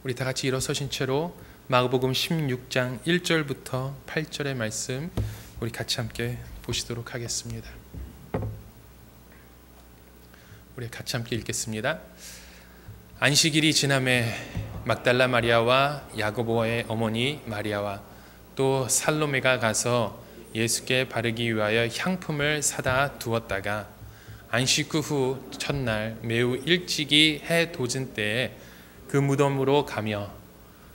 우리 다 같이 일어서신 채로 마가복음 16장 1절부터 8절의 말씀 우리 같이 함께 보시도록 하겠습니다. 우리 같이 함께 읽겠습니다. 안식일이 지남에 막달라 마리아와 야고보의 어머니 마리아와 또 살로메가 가서 예수께 바르기 위하여 향품을 사다 두었다가 안식 후 첫날 매우 일찍이 해 돋은 때에 그 무덤으로 가며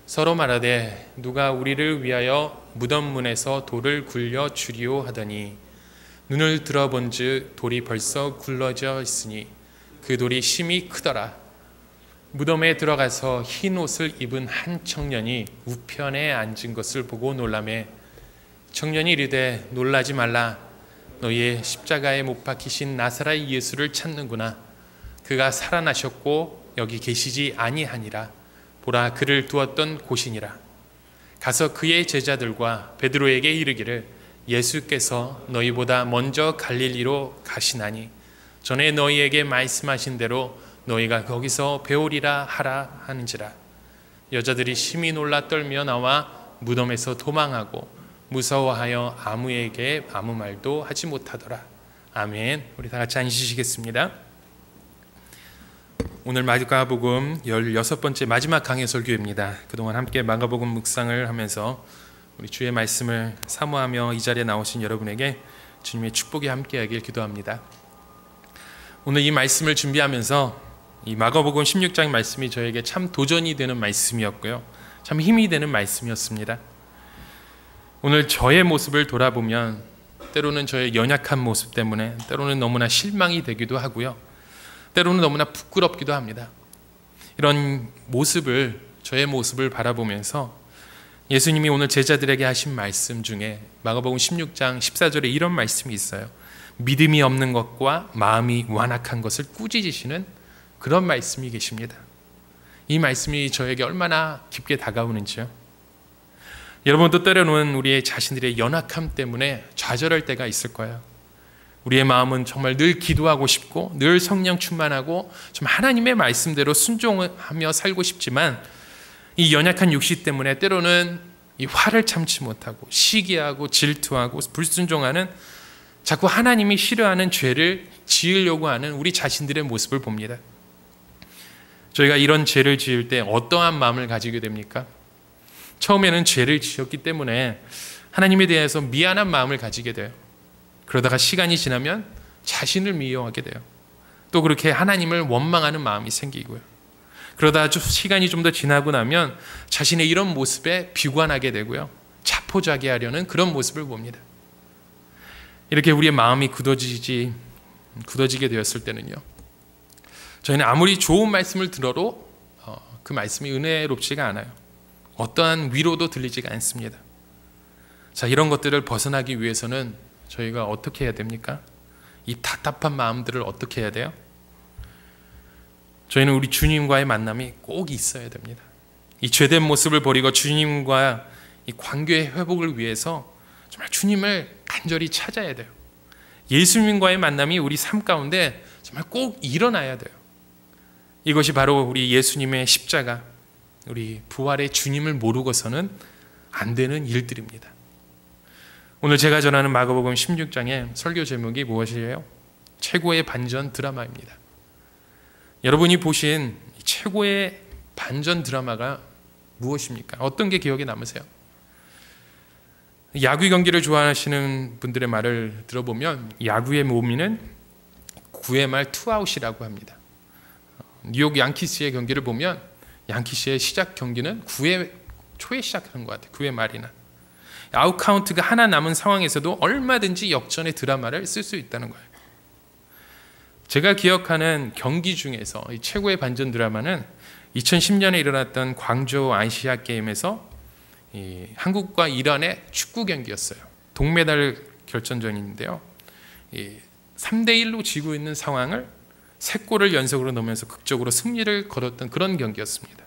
서로 말하되 누가 우리를 위하여 무덤 문에서 돌을 굴려 주리오 하더니 눈을 들어본즉 돌이 벌써 굴러져 있으니 그 돌이 심히 크더라. 무덤에 들어가서 흰 옷을 입은 한 청년이 우편에 앉은 것을 보고 놀라매 청년이 이르되 놀라지 말라. 너희의 십자가에 못 박히신 나사렛 예수를 찾는구나. 그가 살아나셨고 여기 계시지 아니하니라. 보라, 그를 두었던 곳이니라. 가서 그의 제자들과 베드로에게 이르기를 예수께서 너희보다 먼저 갈릴리로 가시나니 전에 너희에게 말씀하신 대로 너희가 거기서 배우리라 하라 하는지라. 여자들이 심히 놀라 떨며 나와 무덤에서 도망하고 무서워하여 아무에게 아무 말도 하지 못하더라. 아멘. 우리 다 같이 앉으시겠습니다. 오늘 마가복음 16번째 마지막 강해 설교입니다. 그동안 함께 마가복음 묵상을 하면서 우리 주의 말씀을 사모하며 이 자리에 나오신 여러분에게 주님의 축복이 함께하길 기도합니다. 오늘 이 말씀을 준비하면서 이 마가복음 16장 말씀이 저에게 참 도전이 되는 말씀이었고요, 참 힘이 되는 말씀이었습니다. 오늘 저의 모습을 돌아보면 때로는 저의 연약한 모습 때문에 때로는 너무나 실망이 되기도 하고요, 때로는 너무나 부끄럽기도 합니다. 이런 모습을, 저의 모습을 바라보면서 예수님이 오늘 제자들에게 하신 말씀 중에 마가복음 16장 14절에 이런 말씀이 있어요. 믿음이 없는 것과 마음이 완악한 것을 꾸짖으시는 그런 말씀이 계십니다. 이 말씀이 저에게 얼마나 깊게 다가오는지요. 여러분도 때로는 우리의 자신들의 연약함 때문에 좌절할 때가 있을 거예요. 우리의 마음은 정말 늘 기도하고 싶고 늘 성령 충만하고 좀 하나님의 말씀대로 순종하며 살고 싶지만 이 연약한 육신 때문에 때로는 이 화를 참지 못하고 시기하고 질투하고 불순종하는, 자꾸 하나님이 싫어하는 죄를 지으려고 하는 우리 자신들의 모습을 봅니다. 저희가 이런 죄를 지을 때 어떠한 마음을 가지게 됩니까? 처음에는 죄를 지었기 때문에 하나님에 대해서 미안한 마음을 가지게 돼요. 그러다가 시간이 지나면 자신을 미워하게 돼요. 또 그렇게 하나님을 원망하는 마음이 생기고요. 그러다 시간이 좀 더 지나고 나면 자신의 이런 모습에 비관하게 되고요, 자포자기하려는 그런 모습을 봅니다. 이렇게 우리의 마음이 굳어지게 되었을 때는요, 저희는 아무리 좋은 말씀을 들어도 그 말씀이 은혜롭지가 않아요. 어떠한 위로도 들리지가 않습니다. 자, 이런 것들을 벗어나기 위해서는 저희가 어떻게 해야 됩니까? 이 답답한 마음들을 어떻게 해야 돼요? 저희는 우리 주님과의 만남이 꼭 있어야 됩니다. 이 죄된 모습을 버리고 주님과 이 관계의 회복을 위해서 정말 주님을 간절히 찾아야 돼요. 예수님과의 만남이 우리 삶 가운데 정말 꼭 일어나야 돼요. 이것이 바로 우리 예수님의 십자가, 우리 부활의 주님을 모르고서는 안 되는 일들입니다. 오늘 제가 전하는 마가복음 16장의 설교 제목이 무엇이에요? 최고의 반전 드라마입니다. 여러분이 보신 최고의 반전 드라마가 무엇입니까? 어떤 게 기억에 남으세요? 야구 경기를 좋아하시는 분들의 말을 들어보면 야구의 묘미는 9회 말 투아웃이라고 합니다. 뉴욕 양키스의 경기를 보면 양키스의 시작 경기는 9회 초에 시작하는 것 같아요. 9회 말이나. 아웃 카운트가 하나 남은 상황에서도 얼마든지 역전의 드라마를 쓸 수 있다는 거예요. 제가 기억하는 경기 중에서 이 최고의 반전 드라마는 2010년에 일어났던 광저우 아시아 게임에서 한국과 이란의 축구 경기였어요. 동메달 결전전인데요, 3대1로 지고 있는 상황을 3골을 연속으로 넣으면서 극적으로 승리를 거뒀던 그런 경기였습니다.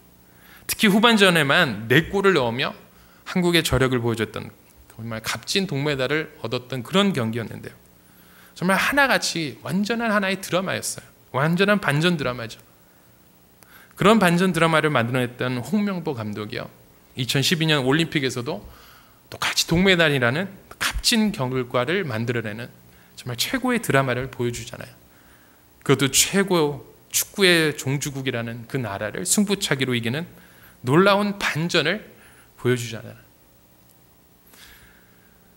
특히 후반전에만 4골을 넣으며 한국의 저력을 보여줬던 정말 값진 동메달을 얻었던 그런 경기였는데요, 정말 하나같이 완전한 하나의 드라마였어요. 완전한 반전 드라마죠. 그런 반전 드라마를 만들어냈던 홍명보 감독이요, 2012년 올림픽에서도 똑같이 동메달이라는 값진 결과를 만들어내는 정말 최고의 드라마를 보여주잖아요. 그것도 최고 축구의 종주국이라는 그 나라를 승부차기로 이기는 놀라운 반전을 보여주잖아요.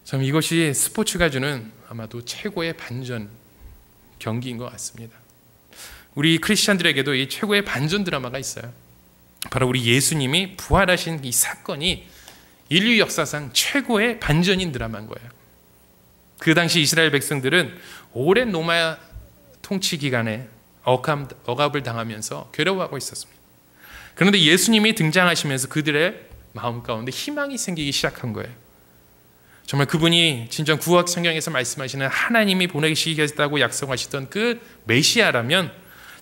참 이것이 스포츠가 주는 아마도 최고의 반전 경기인 것 같습니다. 우리 크리스찬들에게도 이 최고의 반전 드라마가 있어요. 바로 우리 예수님이 부활하신 이 사건이 인류 역사상 최고의 반전인 드라마인 거예요. 그 당시 이스라엘 백성들은 오랜 로마 통치 기간에 억압을 당하면서 괴로워하고 있었습니다. 그런데 예수님이 등장하시면서 그들의 마음 가운데 희망이 생기기 시작한 거예요. 정말 그분이 진짜 구약 성경에서 말씀하시는 하나님이 보내시겠다고 약속하시던 그 메시아라면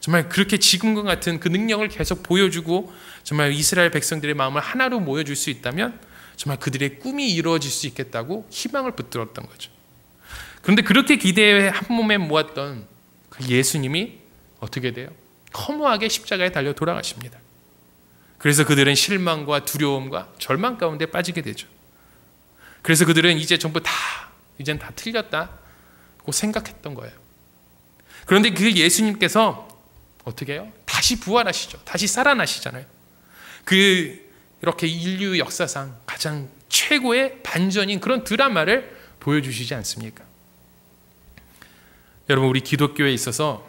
정말 그렇게 지금과 같은 그 능력을 계속 보여주고 정말 이스라엘 백성들의 마음을 하나로 모여줄 수 있다면 정말 그들의 꿈이 이루어질 수 있겠다고 희망을 붙들었던 거죠. 그런데 그렇게 기대에 한 몸에 모았던 그 예수님이 어떻게 돼요? 허무하게 십자가에 달려 돌아가십니다. 그래서 그들은 실망과 두려움과 절망 가운데 빠지게 되죠. 그래서 그들은 이제 전부 이젠 다 틀렸다고 생각했던 거예요. 그런데 그 예수님께서 어떻게 해요? 다시 부활하시죠. 다시 살아나시잖아요. 이렇게 인류 역사상 가장 최고의 반전인 그런 드라마를 보여주시지 않습니까? 여러분, 우리 기독교에 있어서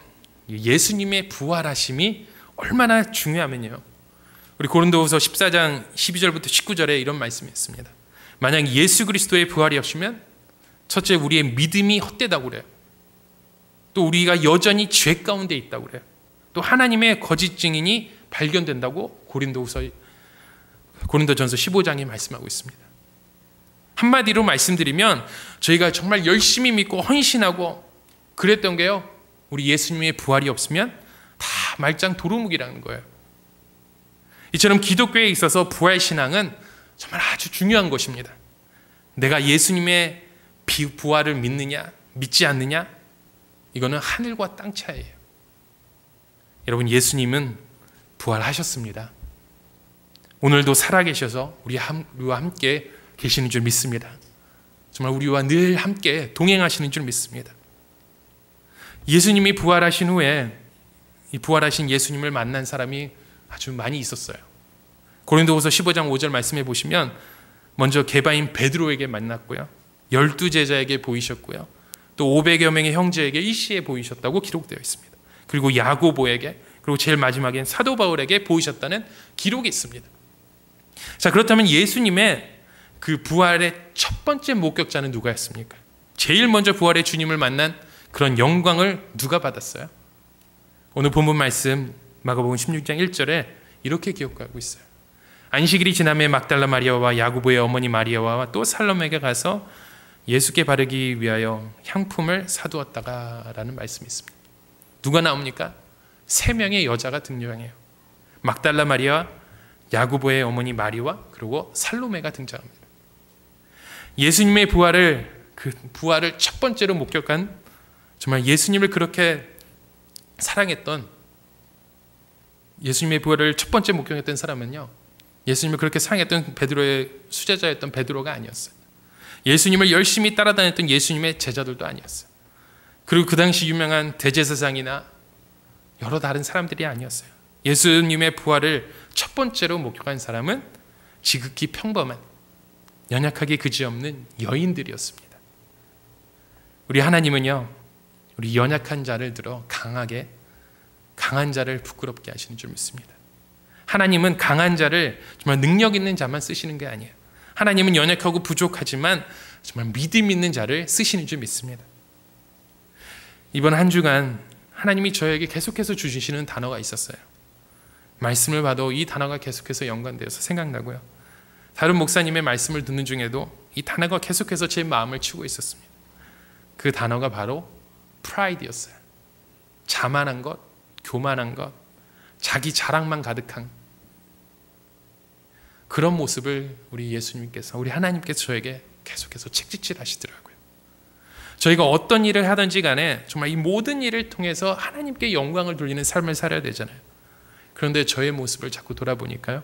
예수님의 부활하심이 얼마나 중요하면요, 우리 고린도후서 14장 12절부터 19절에 이런 말씀이 있습니다. 만약 예수 그리스도의 부활이 없으면 첫째, 우리의 믿음이 헛되다고 그래요. 또 우리가 여전히 죄 가운데 있다고 그래요. 또 하나님의 거짓 증인이 발견된다고 고린도전서 15장에 말씀하고 있습니다. 한마디로 말씀드리면 저희가 정말 열심히 믿고 헌신하고 그랬던 게요, 우리 예수님의 부활이 없으면 다 말짱 도루묵이라는 거예요. 이처럼 기독교에 있어서 부활신앙은 정말 아주 중요한 것입니다. 내가 예수님의 부활을 믿느냐 믿지 않느냐, 이거는 하늘과 땅 차이예요. 여러분, 예수님은 부활하셨습니다. 오늘도 살아계셔서 우리와 함께 계시는 줄 믿습니다. 정말 우리와 늘 함께 동행하시는 줄 믿습니다. 예수님이 부활하신 후에 이 부활하신 예수님을 만난 사람이 아주 많이 있었어요. 고린도후서 15장 5절 말씀해 보시면 먼저 게바인 베드로에게 만났고요, 12제자에게 보이셨고요, 또 500여 명의 형제에게 일시에 보이셨다고 기록되어 있습니다. 그리고 야고보에게, 그리고 제일 마지막엔 사도 바울에게 보이셨다는 기록이 있습니다. 자, 그렇다면 예수님의 그 부활의 첫 번째 목격자는 누가였습니까? 제일 먼저 부활의 주님을 만난 그런 영광을 누가 받았어요? 오늘 본문 말씀 마가복음 16장 1절에 이렇게 기록하고 있어요. 안식일이 지남에 막달라 마리아와 야고보의 어머니 마리아와 또 살로메에게 가서 예수께 바르기 위하여 향품을 사두었다가라는 말씀이 있습니다. 누가 나옵니까? 3명의 여자가 등장해요. 막달라 마리아, 야고보의 어머니 마리와, 그리고 살로메가 등장합니다. 예수님의 그 부활을 첫 번째로 목격한, 정말 예수님을 그렇게 사랑했던, 예수님의 부활을 첫 번째 목격했던 사람은요, 예수님을 그렇게 사랑했던 베드로의 수제자였던 베드로가 아니었어요. 예수님을 열심히 따라다녔던 예수님의 제자들도 아니었어요. 그리고 그 당시 유명한 대제사장이나 여러 다른 사람들이 아니었어요. 예수님의 부활을 첫 번째로 목격한 사람은 지극히 평범한, 연약하게 그지없는 여인들이었습니다. 우리 하나님은요, 우리 연약한 자를 들어 강한 자를 부끄럽게 하시는 줄 믿습니다. 하나님은 강한 자를 정말 능력 있는 자만 쓰시는 게 아니에요. 하나님은 연약하고 부족하지만 정말 믿음 있는 자를 쓰시는 줄 믿습니다. 이번 한 주간 하나님이 저에게 계속해서 주시는 단어가 있었어요. 말씀을 봐도 이 단어가 계속해서 연관되어서 생각나고요, 다른 목사님의 말씀을 듣는 중에도 이 단어가 계속해서 제 마음을 치고 있었습니다. 그 단어가 바로 프라이드였어요. 자만한 것, 교만한 것, 자기 자랑만 가득한 그런 모습을 우리 예수님께서, 우리 하나님께서 저에게 계속해서 책짓질 하시더라고요. 저희가 어떤 일을 하든지 간에 정말 이 모든 일을 통해서 하나님께 영광을 돌리는 삶을 살아야 되잖아요. 그런데 저의 모습을 자꾸 돌아보니까요,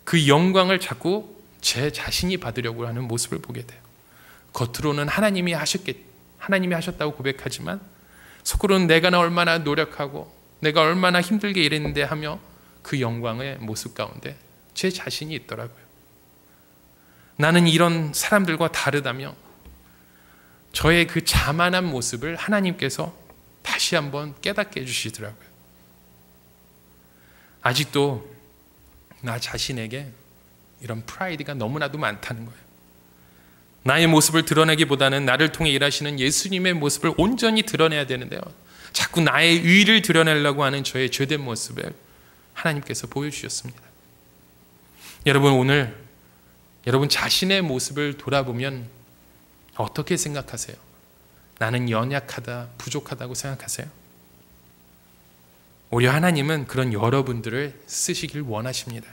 그 영광을 자꾸 제 자신이 받으려고 하는 모습을 보게 돼요. 겉으로는 하나님이 하셨다고 고백하지만 속으로는 내가 얼마나 노력하고 내가 얼마나 힘들게 일했는데 하며 그 영광의 모습 가운데 제 자신이 있더라고요. 나는 이런 사람들과 다르다며 저의 그 자만한 모습을 하나님께서 다시 한번 깨닫게 해주시더라고요. 아직도 나 자신에게 이런 프라이드가 너무나도 많다는 거예요. 나의 모습을 드러내기보다는 나를 통해 일하시는 예수님의 모습을 온전히 드러내야 되는데요, 자꾸 나의 의를 드러내려고 하는 저의 죄된 모습을 하나님께서 보여주셨습니다. 여러분, 오늘 여러분 자신의 모습을 돌아보면 어떻게 생각하세요? 나는 연약하다, 부족하다고 생각하세요? 오히려 하나님은 그런 여러분들을 쓰시길 원하십니다.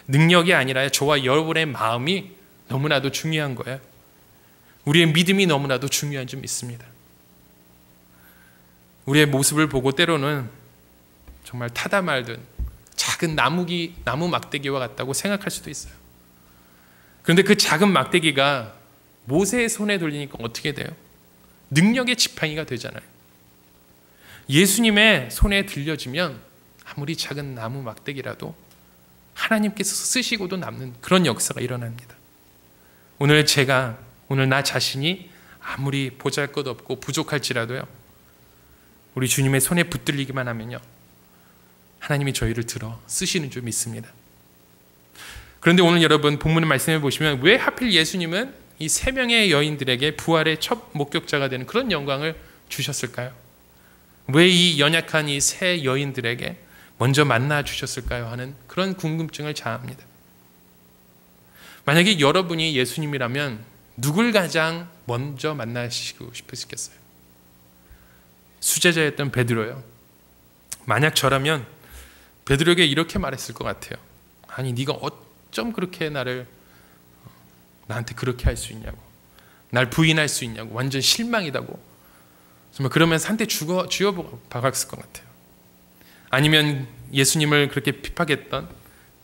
능력이 아니라 저와 여러분의 마음이 너무나도 중요한 거예요. 우리의 믿음이 너무나도 중요한 줄 믿습니다. 우리의 모습을 보고 때로는 정말 타다 말든 작은 나무 막대기와 같다고 생각할 수도 있어요. 그런데 그 작은 막대기가 모세의 손에 돌리니까 어떻게 돼요? 능력의 지팡이가 되잖아요. 예수님의 손에 들려지면 아무리 작은 나무 막대기라도 하나님께서 쓰시고도 남는 그런 역사가 일어납니다. 오늘 나 자신이 아무리 보잘것없고 부족할지라도요, 우리 주님의 손에 붙들리기만 하면요, 하나님이 저희를 들어 쓰시는 줄 믿습니다. 그런데 오늘 여러분 본문의 말씀을 보시면 왜 하필 예수님은 이 세 명의 여인들에게 부활의 첫 목격자가 되는 그런 영광을 주셨을까요? 왜 이 연약한 이 세 여인들에게 먼저 만나 주셨을까요? 하는 그런 궁금증을 자아합니다. 만약에 여러분이 예수님이라면 누굴 가장 먼저 만나시고 싶으시겠어요? 수제자였던 베드로요. 만약 저라면 베드로에게 이렇게 말했을 것 같아요. 아니, 네가 어쩜 그렇게 나한테 그렇게 할 수 있냐고, 날 부인할 수 있냐고, 완전 실망이다고, 정말 그러면서 한테 쥐어 박았을 것 같아요. 아니면 예수님을 그렇게 핍박했던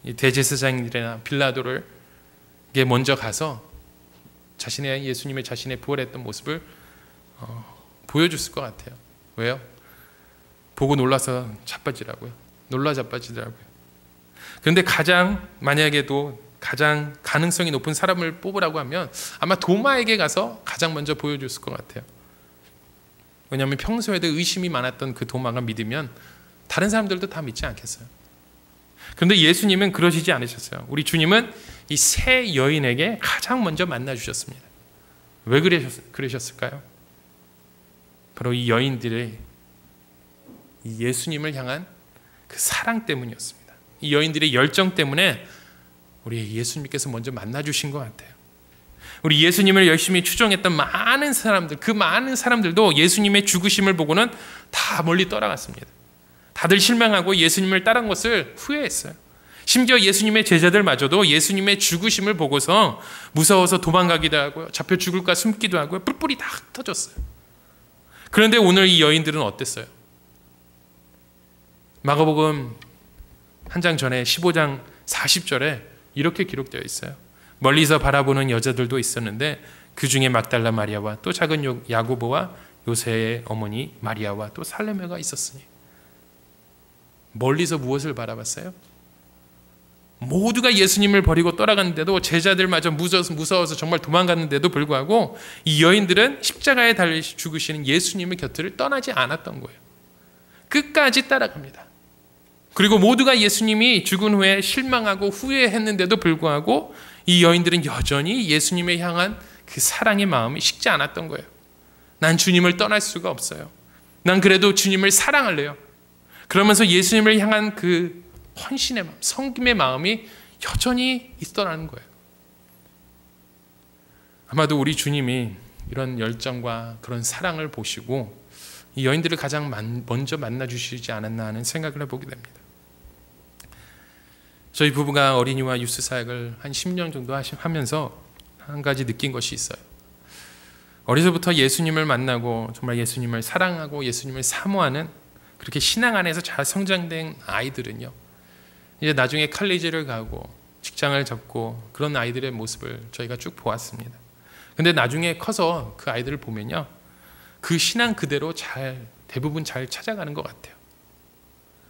이 대제사장들이나 빌라도를 먼저 가서 예수님의 자신의 부활했던 모습을 보여줬을 것 같아요. 왜요? 보고 놀라서 자빠지더라고요. 그런데 가장 가능성이 높은 사람을 뽑으라고 하면 아마 도마에게 가서 가장 먼저 보여줬을 것 같아요. 왜냐하면 평소에도 의심이 많았던 그 도마가 믿으면 다른 사람들도 다 믿지 않겠어요? 그런데 예수님은 그러시지 않으셨어요. 우리 주님은 이 세 여인에게 가장 먼저 만나주셨습니다. 왜 그러셨을까요? 바로 이 여인들의 이 예수님을 향한 그 사랑 때문이었습니다. 이 여인들의 열정 때문에 우리 예수님께서 먼저 만나주신 것 같아요. 우리 예수님을 열심히 추종했던 많은 사람들, 그 많은 사람들도 예수님의 죽으심을 보고는 다 멀리 떠나갔습니다. 다들 실망하고 예수님을 따른 것을 후회했어요. 심지어 예수님의 제자들마저도 예수님의 죽으심을 보고서 무서워서 도망가기도 하고요, 잡혀 죽을까 숨기도 하고요, 뿔뿔이 다 흩어졌어요. 그런데 오늘 이 여인들은 어땠어요? 마가복음 한 장 전에 15장 40절에 이렇게 기록되어 있어요. 멀리서 바라보는 여자들도 있었는데 그 중에 막달라 마리아와 또 작은 야고보와 요새의 어머니 마리아와 또 살로메가 있었으니. 멀리서 무엇을 바라봤어요? 모두가 예수님을 버리고 떠나갔는데도, 제자들마저 무서워서 정말 도망갔는데도 불구하고 이 여인들은 십자가에 달려 죽으시는 예수님의 곁을 떠나지 않았던 거예요. 끝까지 따라갑니다. 그리고 모두가 예수님이 죽은 후에 실망하고 후회했는데도 불구하고 이 여인들은 여전히 예수님을 향한 그 사랑의 마음이 식지 않았던 거예요. 난 주님을 떠날 수가 없어요. 난 그래도 주님을 사랑할래요. 그러면서 예수님을 향한 그 헌신의 마음, 섬김의 마음이 여전히 있더라는 거예요. 아마도 우리 주님이 이런 열정과 그런 사랑을 보시고 이 여인들을 가장 먼저 만나주시지 않았나 하는 생각을 해보게 됩니다. 저희 부부가 어린이와 유스 사역을 한 10년 정도 하면서 한 가지 느낀 것이 있어요. 어려서부터 예수님을 만나고 정말 예수님을 사랑하고 예수님을 사모하는 그렇게 신앙 안에서 잘 성장된 아이들은요, 이제 나중에 칼리지를 가고 직장을 잡고 그런 아이들의 모습을 저희가 쭉 보았습니다. 근데 나중에 커서 그 아이들을 보면요, 그 신앙 그대로 대부분 잘 찾아가는 것 같아요.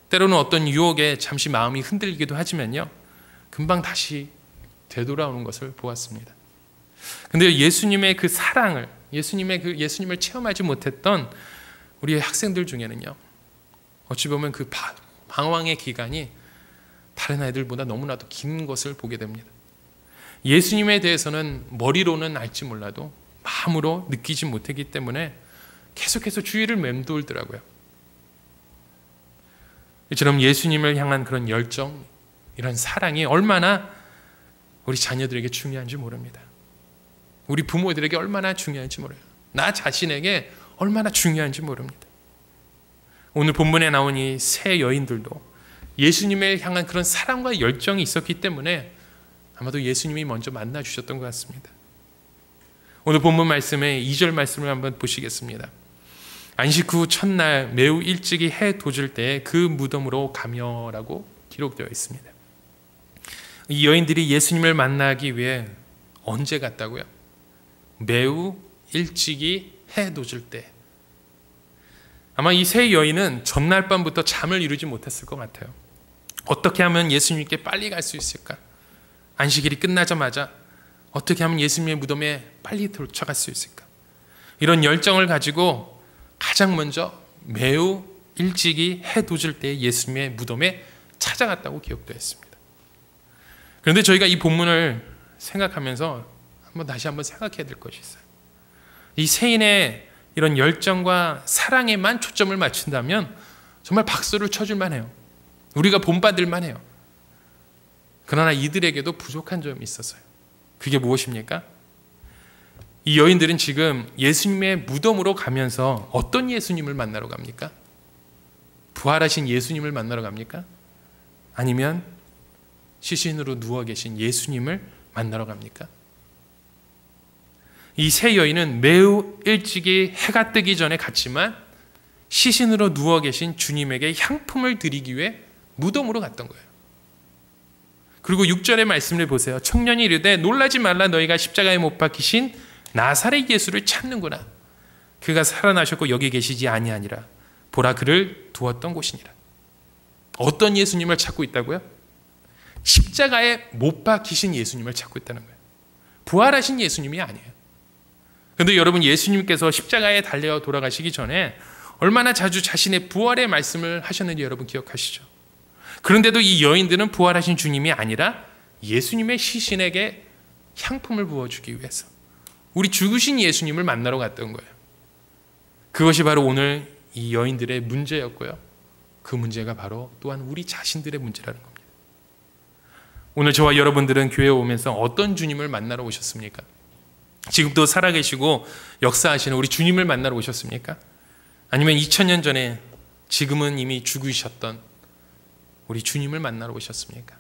때로는 어떤 유혹에 잠시 마음이 흔들리기도 하지만요, 금방 다시 되돌아오는 것을 보았습니다. 근데 예수님의 그 사랑을, 예수님을 체험하지 못했던 우리 학생들 중에는요, 어찌 보면 그 방황의 기간이 다른 아이들보다 너무나도 긴 것을 보게 됩니다. 예수님에 대해서는 머리로는 알지 몰라도 마음으로 느끼지 못했기 때문에 계속해서 주위를 맴돌더라고요. 이처럼 예수님을 향한 그런 열정, 이런 사랑이 얼마나 우리 자녀들에게 중요한지 모릅니다. 우리 부모들에게 얼마나 중요한지 모릅니다. 나 자신에게 얼마나 중요한지 모릅니다. 오늘 본문에 나온 이 세 여인들도 예수님을 향한 그런 사랑과 열정이 있었기 때문에 아마도 예수님이 먼저 만나주셨던 것 같습니다. 오늘 본문 말씀의 2절 말씀을 한번 보시겠습니다. 안식 후 첫날 매우 일찍이 해 돋을 때에 그 무덤으로 가며라고 기록되어 있습니다. 이 여인들이 예수님을 만나기 위해 언제 갔다고요? 매우 일찍이 해 돋을 때. 아마 이 세 여인은 전날 밤부터 잠을 이루지 못했을 것 같아요. 어떻게 하면 예수님께 빨리 갈 수 있을까? 안식일이 끝나자마자 어떻게 하면 예수님의 무덤에 빨리 도착할 수 있을까? 이런 열정을 가지고 가장 먼저 매우 일찍이 해 돋을 때 예수님의 무덤에 찾아갔다고 기록되어 있습니다. 그런데 저희가 이 본문을 생각하면서 다시 한번 생각해야 될 것이 있어요. 이 세인의 이런 열정과 사랑에만 초점을 맞춘다면 정말 박수를 쳐줄 만해요. 우리가 본받을 만해요. 그러나 이들에게도 부족한 점이 있었어요. 그게 무엇입니까? 이 여인들은 지금 예수님의 무덤으로 가면서 어떤 예수님을 만나러 갑니까? 부활하신 예수님을 만나러 갑니까? 아니면 시신으로 누워 계신 예수님을 만나러 갑니까? 이 세 여인은 매우 일찍이 해가 뜨기 전에 갔지만 시신으로 누워 계신 주님에게 향품을 드리기 위해 무덤으로 갔던 거예요. 그리고 6절의 말씀을 보세요. 청년이 이르되 놀라지 말라, 너희가 십자가에 못 박히신 나사렛 예수를 찾는구나. 그가 살아나셨고 여기 계시지 아니하니라. 보라, 그를 두었던 곳이니라. 어떤 예수님을 찾고 있다고요? 십자가에 못 박히신 예수님을 찾고 있다는 거예요. 부활하신 예수님이 아니에요. 그런데 여러분, 예수님께서 십자가에 달려 돌아가시기 전에 얼마나 자주 자신의 부활의 말씀을 하셨는지 여러분 기억하시죠? 그런데도 이 여인들은 부활하신 주님이 아니라 예수님의 시신에게 향품을 부어주기 위해서 우리 죽으신 예수님을 만나러 갔던 거예요. 그것이 바로 오늘 이 여인들의 문제였고요. 그 문제가 바로 또한 우리 자신들의 문제라는 겁니다. 오늘 저와 여러분들은 교회에 오면서 어떤 주님을 만나러 오셨습니까? 지금도 살아계시고 역사하시는 우리 주님을 만나러 오셨습니까? 아니면 2000년 전에 지금은 이미 죽으셨던 우리 주님을 만나러 오셨습니까?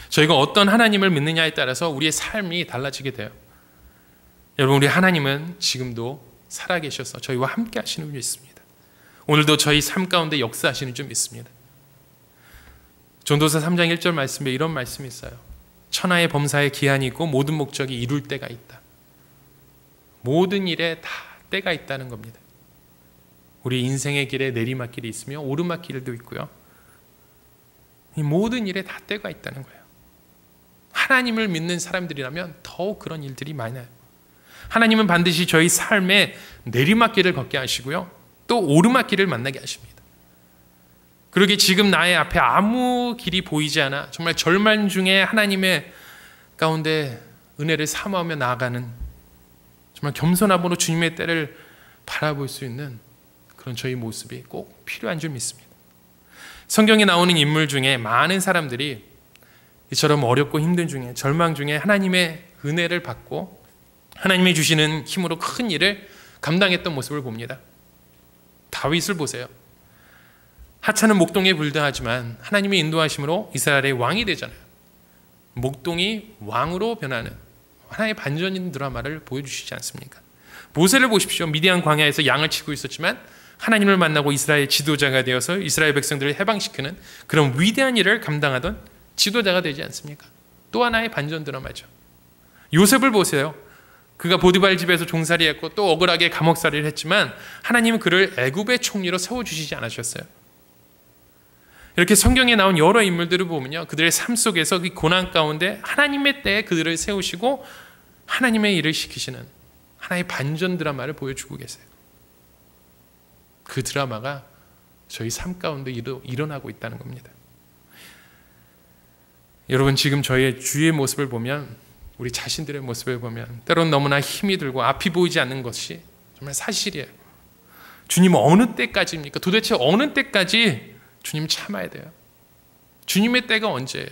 저희가 어떤 하나님을 믿느냐에 따라서 우리의 삶이 달라지게 돼요. 여러분, 우리 하나님은 지금도 살아계셔서 저희와 함께 하시는 분이 있습니다. 오늘도 저희 삶 가운데 역사하시는 줄 믿습니다. 전도서 3장 1절 말씀에 이런 말씀이 있어요. 천하의 범사에 기한이 있고 모든 목적이 이룰 때가 있다. 모든 일에 다 때가 있다는 겁니다. 우리 인생의 길에 내리막길이 있으며 오르막길도 있고요. 이 모든 일에 다 때가 있다는 거예요. 하나님을 믿는 사람들이라면 더욱 그런 일들이 많아요. 하나님은 반드시 저희 삶에 내리막길을 걷게 하시고요, 또 오르막길을 만나게 하십니다. 그러게 지금 나의 앞에 아무 길이 보이지 않아 정말 절망 중에 하나님의 가운데 은혜를 사모하며 나아가는 정말 겸손함으로 주님의 때를 바라볼 수 있는 그런 저희 모습이 꼭 필요한 줄 믿습니다. 성경에 나오는 인물 중에 많은 사람들이 이처럼 어렵고 힘든 중에, 절망 중에 하나님의 은혜를 받고 하나님이 주시는 힘으로 큰 일을 감당했던 모습을 봅니다. 다윗을 보세요. 하찮은 목동에 불과하지만 하나님의 인도하심으로 이스라엘의 왕이 되잖아요. 목동이 왕으로 변하는 하나의 반전인 드라마를 보여주시지 않습니까? 모세를 보십시오. 미디안 광야에서 양을 치고 있었지만 하나님을 만나고 이스라엘 지도자가 되어서 이스라엘 백성들을 해방시키는 그런 위대한 일을 감당하던 지도자가 되지 않습니까? 또 하나의 반전 드라마죠. 요셉을 보세요. 그가 보디발 집에서 종살이했고 또 억울하게 감옥살이를 했지만 하나님은 그를 애굽의 총리로 세워주시지 않으셨어요. 이렇게 성경에 나온 여러 인물들을 보면요, 그들의 삶 속에서 그 고난 가운데 하나님의 때에 그들을 세우시고 하나님의 일을 시키시는 하나의 반전 드라마를 보여주고 계세요. 그 드라마가 저희 삶 가운데 일어나고 있다는 겁니다. 여러분, 지금 저희의 주위의 모습을 보면, 우리 자신들의 모습을 보면 때로는 너무나 힘이 들고 앞이 보이지 않는 것이 정말 사실이에요. 주님 어느 때까지입니까? 도대체 어느 때까지 주님 참아야 돼요? 주님의 때가 언제예요?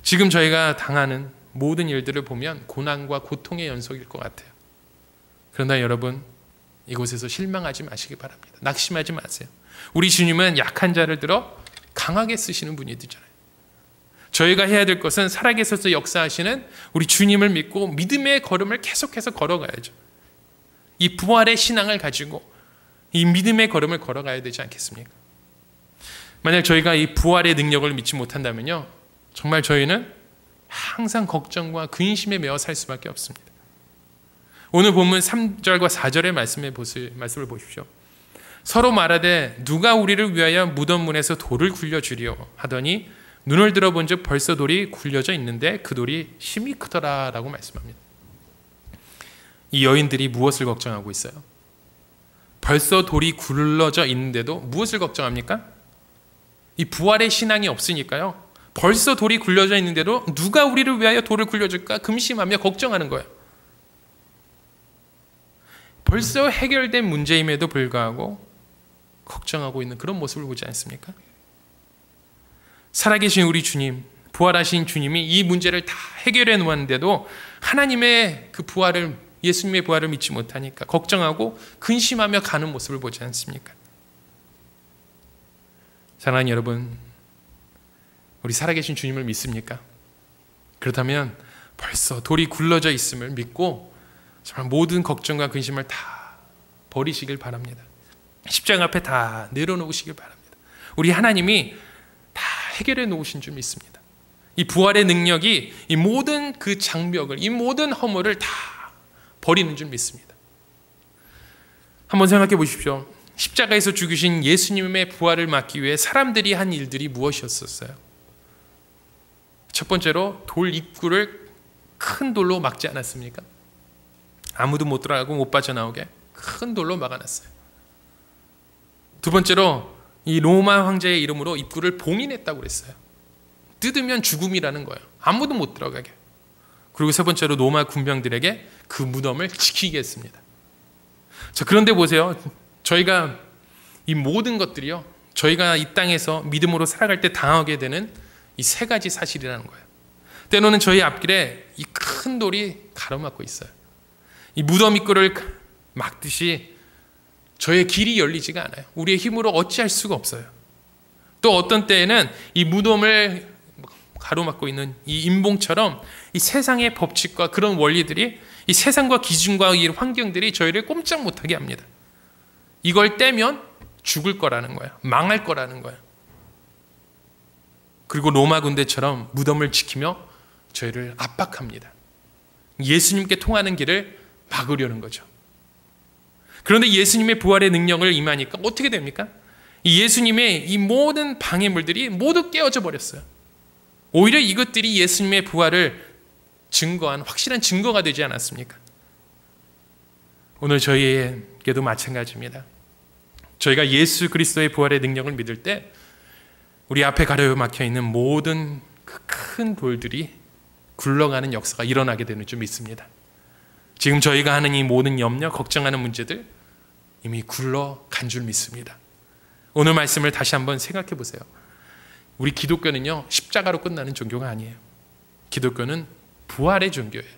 지금 저희가 당하는 모든 일들을 보면 고난과 고통의 연속일 것 같아요. 그러나 여러분, 이곳에서 실망하지 마시기 바랍니다. 낙심하지 마세요. 우리 주님은 약한 자를 들어 강하게 쓰시는 분이잖아요. 저희가 해야 될 것은 살아계셔서 역사하시는 우리 주님을 믿고 믿음의 걸음을 계속해서 걸어가야죠. 이 부활의 신앙을 가지고 이 믿음의 걸음을 걸어가야 되지 않겠습니까? 만약 저희가 이 부활의 능력을 믿지 못한다면요, 정말 저희는 항상 걱정과 근심에 매어 살 수밖에 없습니다. 오늘 본문 3절과 4절의 말씀을 보십시오. 서로 말하되 누가 우리를 위하여 무덤 문에서 돌을 굴려주리요 하더니 눈을 들어본 즉 벌써 돌이 굴려져 있는데 그 돌이 힘이 크더라라고 말씀합니다. 이 여인들이 무엇을 걱정하고 있어요? 벌써 돌이 굴러져 있는데도 무엇을 걱정합니까? 이 부활의 신앙이 없으니까요, 벌써 돌이 굴려져 있는데도 누가 우리를 위하여 돌을 굴려줄까 금심하며 걱정하는 거예요. 벌써 해결된 문제임에도 불구하고 걱정하고 있는 그런 모습을 보지 않습니까? 살아계신 우리 주님, 부활하신 주님이 이 문제를 다 해결해 놓았는데도 하나님의 그 부활을, 예수님의 부활을 믿지 못하니까 걱정하고 근심하며 가는 모습을 보지 않습니까? 사랑하는 여러분, 우리 살아계신 주님을 믿습니까? 그렇다면 벌써 돌이 굴러져 있음을 믿고 정말 모든 걱정과 근심을 다 버리시길 바랍니다. 십자가 앞에 다 내려놓으시길 바랍니다. 우리 하나님이 다 해결해 놓으신 줄 믿습니다. 이 부활의 능력이 이 모든 그 장벽을, 이 모든 허물을 다 버리는 줄 믿습니다. 한번 생각해 보십시오. 십자가에서 죽으신 예수님의 부활을 막기 위해 사람들이 한 일들이 무엇이었었어요? 첫 번째로 돌 입구를 큰 돌로 막지 않았습니까? 아무도 못 들어가고 못 빠져나오게 큰 돌로 막아놨어요. 두 번째로 이 로마 황제의 이름으로 입구를 봉인했다고 그랬어요. 뜯으면 죽음이라는 거예요. 아무도 못 들어가게. 그리고 세 번째로 로마 군병들에게 그 무덤을 지키게 했습니다. 자, 그런데 보세요. 저희가 이 모든 것들이요, 저희가 이 땅에서 믿음으로 살아갈 때 당하게 되는 이 세 가지 사실이라는 거예요. 때로는 저희 앞길에 이 큰 돌이 가로막고 있어요. 이 무덤 입구를 막듯이 저의 길이 열리지가 않아요. 우리의 힘으로 어찌할 수가 없어요. 또 어떤 때에는 이 무덤을 가로막고 있는 이 인봉처럼 이 세상의 법칙과 그런 원리들이, 이 세상과 기준과 이 환경들이 저희를 꼼짝 못하게 합니다. 이걸 떼면 죽을 거라는 거예요. 망할 거라는 거예요. 그리고 로마 군대처럼 무덤을 지키며 저희를 압박합니다. 예수님께 통하는 길을 막으려는 거죠. 그런데 예수님의 부활의 능력을 임하니까 어떻게 됩니까? 이 예수님의 이 모든 방해물들이 모두 깨어져 버렸어요. 오히려 이것들이 예수님의 부활을 증거한 확실한 증거가 되지 않았습니까? 오늘 저희에게도 마찬가지입니다. 저희가 예수 그리스도의 부활의 능력을 믿을 때 우리 앞에 가로막혀 있는 모든 그 큰 돌들이 굴러가는 역사가 일어나게 되는 줄 믿습니다. 지금 저희가 하는 이 모든 염려, 걱정하는 문제들 이미 굴러간 줄 믿습니다. 오늘 말씀을 다시 한번 생각해 보세요. 우리 기독교는요, 십자가로 끝나는 종교가 아니에요. 기독교는 부활의 종교예요.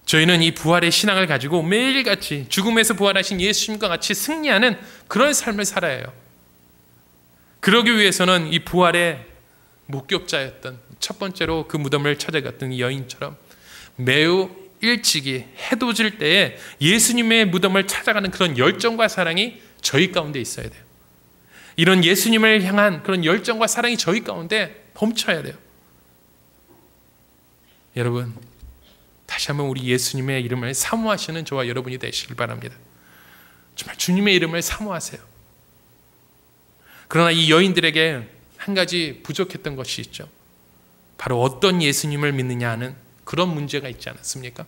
저희는 이 부활의 신앙을 가지고 매일같이 죽음에서 부활하신 예수님과 같이 승리하는 그런 삶을 살아야 해요. 그러기 위해서는 이 부활의 목격자였던, 첫 번째로 그 무덤을 찾아갔던 이 여인처럼 매우 일찍이 해도 질 때에 예수님의 무덤을 찾아가는 그런 열정과 사랑이 저희 가운데 있어야 돼요. 이런 예수님을 향한 그런 열정과 사랑이 저희 가운데 넘쳐야 돼요. 여러분, 다시 한번 우리 예수님의 이름을 사모하시는 저와 여러분이 되시길 바랍니다. 정말 주님의 이름을 사모하세요. 그러나 이 여인들에게 한 가지 부족했던 것이 있죠. 바로 어떤 예수님을 믿느냐 하는 그런 문제가 있지 않았습니까?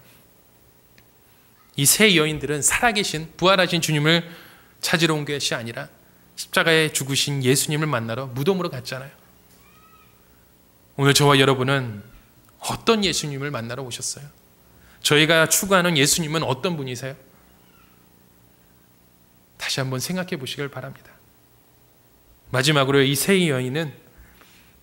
이 세 여인들은 살아계신 부활하신 주님을 찾으러 온 것이 아니라 십자가에 죽으신 예수님을 만나러 무덤으로 갔잖아요. 오늘 저와 여러분은 어떤 예수님을 만나러 오셨어요? 저희가 추구하는 예수님은 어떤 분이세요? 다시 한번 생각해 보시길 바랍니다. 마지막으로 이 세 여인은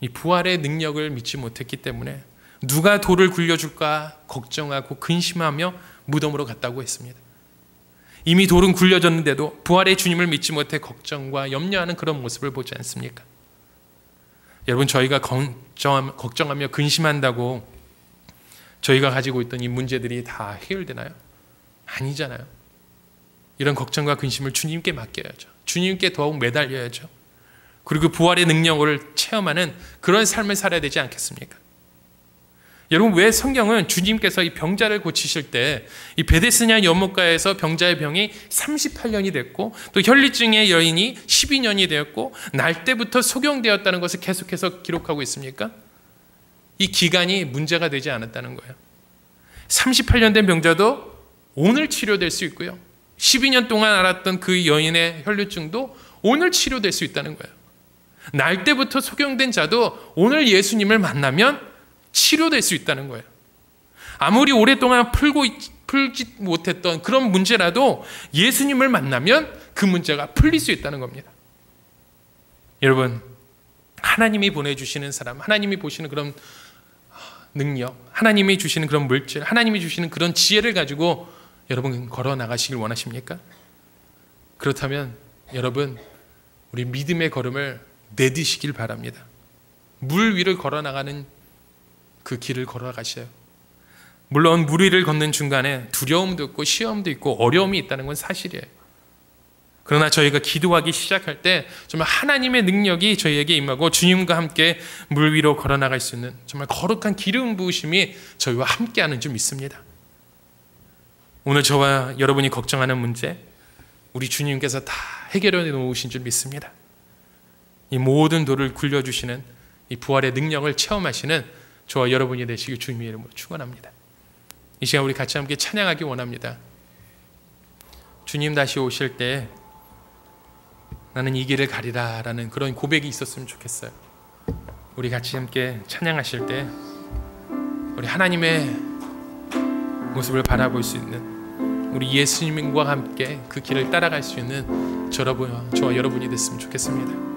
이 부활의 능력을 믿지 못했기 때문에 누가 돌을 굴려줄까 걱정하고 근심하며 무덤으로 갔다고 했습니다. 이미 돌은 굴려졌는데도 부활의 주님을 믿지 못해 걱정과 염려하는 그런 모습을 보지 않습니까? 여러분, 저희가 걱정하며 근심한다고 저희가 가지고 있던 이 문제들이 다 해결되나요? 아니잖아요. 이런 걱정과 근심을 주님께 맡겨야죠. 주님께 더욱 매달려야죠. 그리고 부활의 능력을 체험하는 그런 삶을 살아야 되지 않겠습니까? 여러분, 왜 성경은 주님께서 이 병자를 고치실 때 이 베데스냐 연못가에서 병자의 병이 38년이 됐고 또 혈리증의 여인이 12년이 되었고 날 때부터 소경되었다는 것을 계속해서 기록하고 있습니까? 이 기간이 문제가 되지 않았다는 거예요. 38년 된 병자도 오늘 치료될 수 있고요. 12년 동안 앓았던 그 여인의 혈류증도 오늘 치료될 수 있다는 거예요. 날 때부터 소경된 자도 오늘 예수님을 만나면 치료될 수 있다는 거예요. 아무리 오랫동안 풀지 못했던 그런 문제라도 예수님을 만나면 그 문제가 풀릴 수 있다는 겁니다. 여러분, 하나님이 보내주시는 사람, 하나님이 보시는 그런 능력, 하나님이 주시는 그런 물질, 하나님이 주시는 그런 지혜를 가지고 여러분 걸어 나가시길 원하십니까? 그렇다면 여러분, 우리 믿음의 걸음을 내디시길 바랍니다. 물 위를 걸어 나가는 그 길을 걸어가셔요. 물론 물 위를 걷는 중간에 두려움도 있고 시험도 있고 어려움이 있다는 건 사실이에요. 그러나 저희가 기도하기 시작할 때 정말 하나님의 능력이 저희에게 임하고 주님과 함께 물 위로 걸어 나갈 수 있는 정말 거룩한 기름 부으심이 저희와 함께하는 줄 믿습니다. 오늘 저와 여러분이 걱정하는 문제, 우리 주님께서 다 해결해 놓으신 줄 믿습니다. 이 모든 돌을 굴려주시는 이 부활의 능력을 체험하시는 저와 여러분이 되시길 주님의 이름으로 축원합니다. 이 시간 우리 같이 함께 찬양하기 원합니다. 주님 다시 오실 때 나는 이 길을 가리라 라는 그런 고백이 있었으면 좋겠어요. 우리 같이 함께 찬양하실 때 우리 하나님의 모습을 바라볼 수 있는 우리 예수님과 함께 그 길을 따라갈 수 있는 저와 여러분이 됐으면 좋겠습니다.